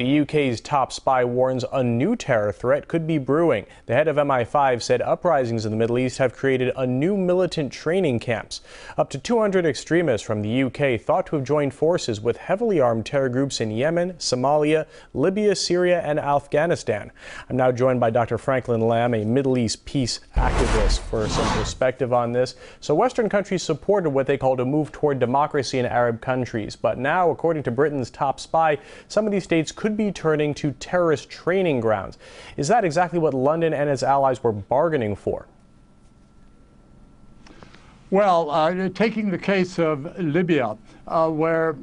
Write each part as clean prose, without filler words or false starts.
The UK's top spy warns a new terror threat could be brewing. The head of MI-5 said uprisings in the Middle East have created a new militant training camps. Up to 200 extremists from the UK thought to have joined forces with heavily armed terror groups in Yemen, Somalia, Libya, Syria, and Afghanistan. I'm now joined by Dr. Franklin Lamb, a Middle East peace activist, for some perspective on this. So Western countries supported what they called a move toward democracy in Arab countries. But now, according to Britain's top spy, some of these states could be turning to terrorist training grounds. Is that exactly what London and its allies were bargaining for? Well, taking the case of Libya, where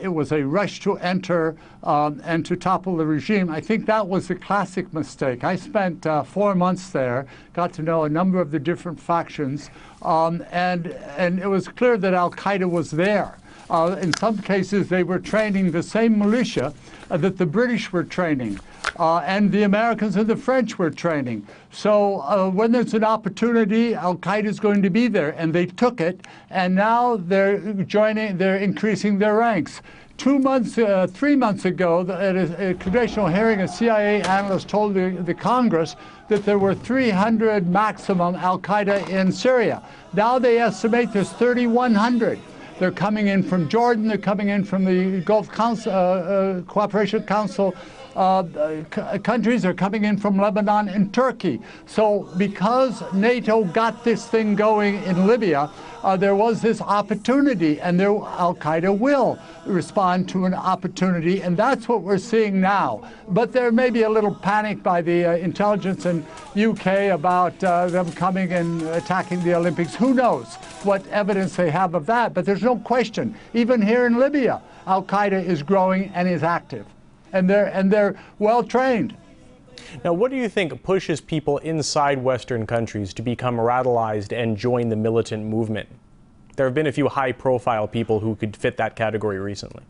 it was a rush to enter and to topple the regime, I think that was a classic mistake. I spent 4 months there, got to know a number of the different factions, and it was clear that al-Qaeda was there. In some cases, they were training the same militia that the British were training, and the Americans and the French were training. So when there's an opportunity, al-Qaeda is going to be there, and they took it, and now they're increasing their ranks. 3 months ago, at a congressional hearing, a CIA analyst told the Congress that there were 300 maximum al-Qaeda in Syria. Now they estimate there's 3,100. They're coming in from Jordan, they're coming in from the Gulf Council, Cooperation Council countries, are coming in from Lebanon and Turkey. So because NATO got this thing going in Libya, there was this opportunity, and al-Qaeda will respond to an opportunity, and that's what we're seeing now. But there may be a little panic by the intelligence in UK about them coming and attacking the Olympics. Who knows what evidence they have of that? But there's no question, even here in Libya, al-Qaeda is growing and is active, and they're well trained. Now, what do you think pushes people inside Western countries to become radicalized and join the militant movement? There have been a few high-profile people who could fit that category recently.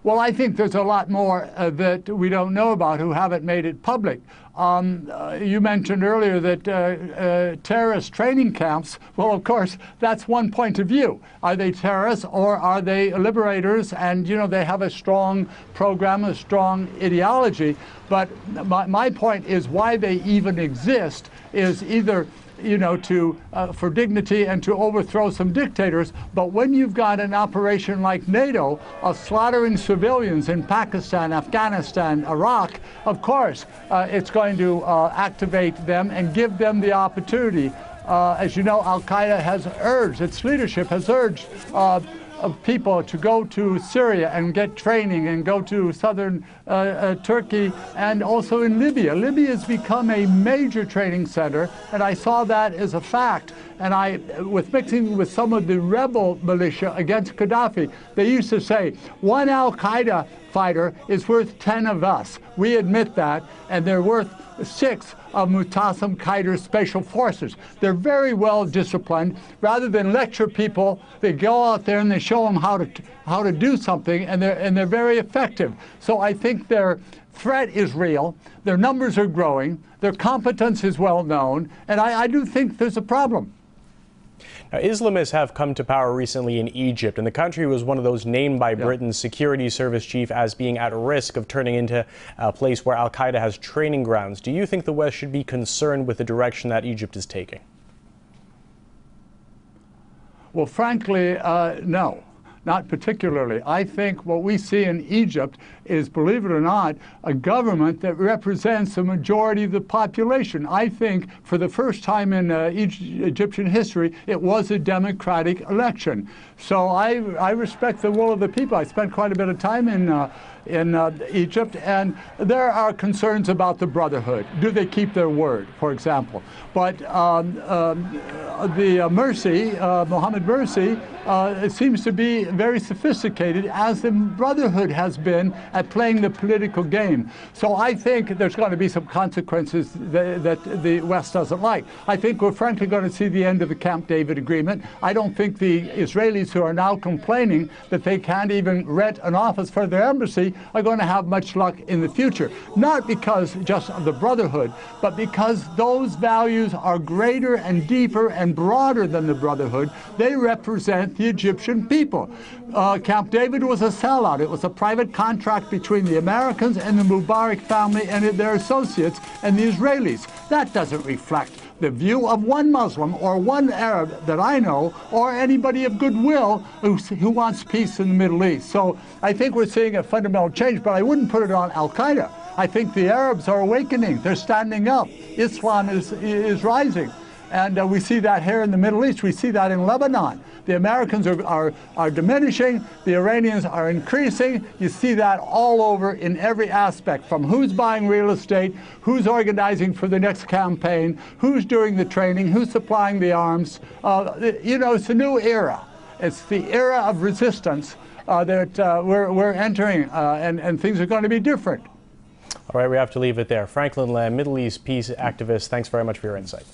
Well, I think there's a lot more that we don't know about who haven't made it public. You mentioned earlier that terrorist training camps, well, of course, that's one point of view. Are they terrorists or are they liberators? And, you know, they have a strong program, a strong ideology. But my point is why they even exist is either for dignity and to overthrow some dictators. But when you've got an operation like NATO of slaughtering civilians in Pakistan, Afghanistan, Iraq, of course, it's going to activate them and give them the opportunity. As you know, al-Qaeda has urged, its leadership has urged of people to go to Syria and get training and go to southern Turkey and also in Libya. Libya has become a major training center, and I saw that as a fact. And with mixing with some of the rebel militia against Gaddafi, they used to say, one al-Qaeda fighter is worth 10 of us. We admit that, and they're worth 6 of Mutassim Kaider's special forces. They're very well disciplined. Rather than lecture people, they go out there and they show them how to do something, and they're very effective. So I think their threat is real, their numbers are growing, their competence is well known, and I do think there's a problem. Now, Islamists have come to power recently in Egypt, and the country was one of those named by Britain's security service chief as being at risk of turning into a place where al-Qaeda has training grounds. Do you think the West should be concerned with the direction that Egypt is taking? Well, frankly, no. Not particularly. I think what we see in Egypt is, believe it or not, a government that represents a majority of the population. I think for the first time in Egyptian history, it was a democratic election. So I respect the will of the people. I spent quite a bit of time in Egypt, and there are concerns about the Brotherhood. Do they keep their word, for example? But the Morsi, Mohammed Morsi, seems to be very sophisticated, as the Brotherhood has been at playing the political game. So I think there's going to be some consequences that the West doesn't like. I think we're frankly going to see the end of the Camp David agreement. I don't think the Israelis who are now complaining that they can't even rent an office for their embassy are going to have much luck in the future. Not because just of the Brotherhood, but because those values are greater and deeper and broader than the Brotherhood. They represent with the Egyptian people. Camp David was a sellout. It was a private contract between the Americans and the Mubarak family and their associates and the Israelis. That doesn't reflect the view of one Muslim or one Arab that I know, or anybody of goodwill who wants peace in the Middle East. So I think we're seeing a fundamental change, but I wouldn't put it on Al-Qaeda. I think the Arabs are awakening. They're standing up. Islam is rising. And we see that here in the Middle East. We see that in Lebanon. The Americans are diminishing. The Iranians are increasing. You see that all over in every aspect, from who's buying real estate, who's organizing for the next campaign, who's doing the training, who's supplying the arms. You know, it's a new era. It's the era of resistance that we're entering, and things are going to be different. All right, we have to leave it there. Franklin Lamb, Middle East peace activist, thanks very much for your insight.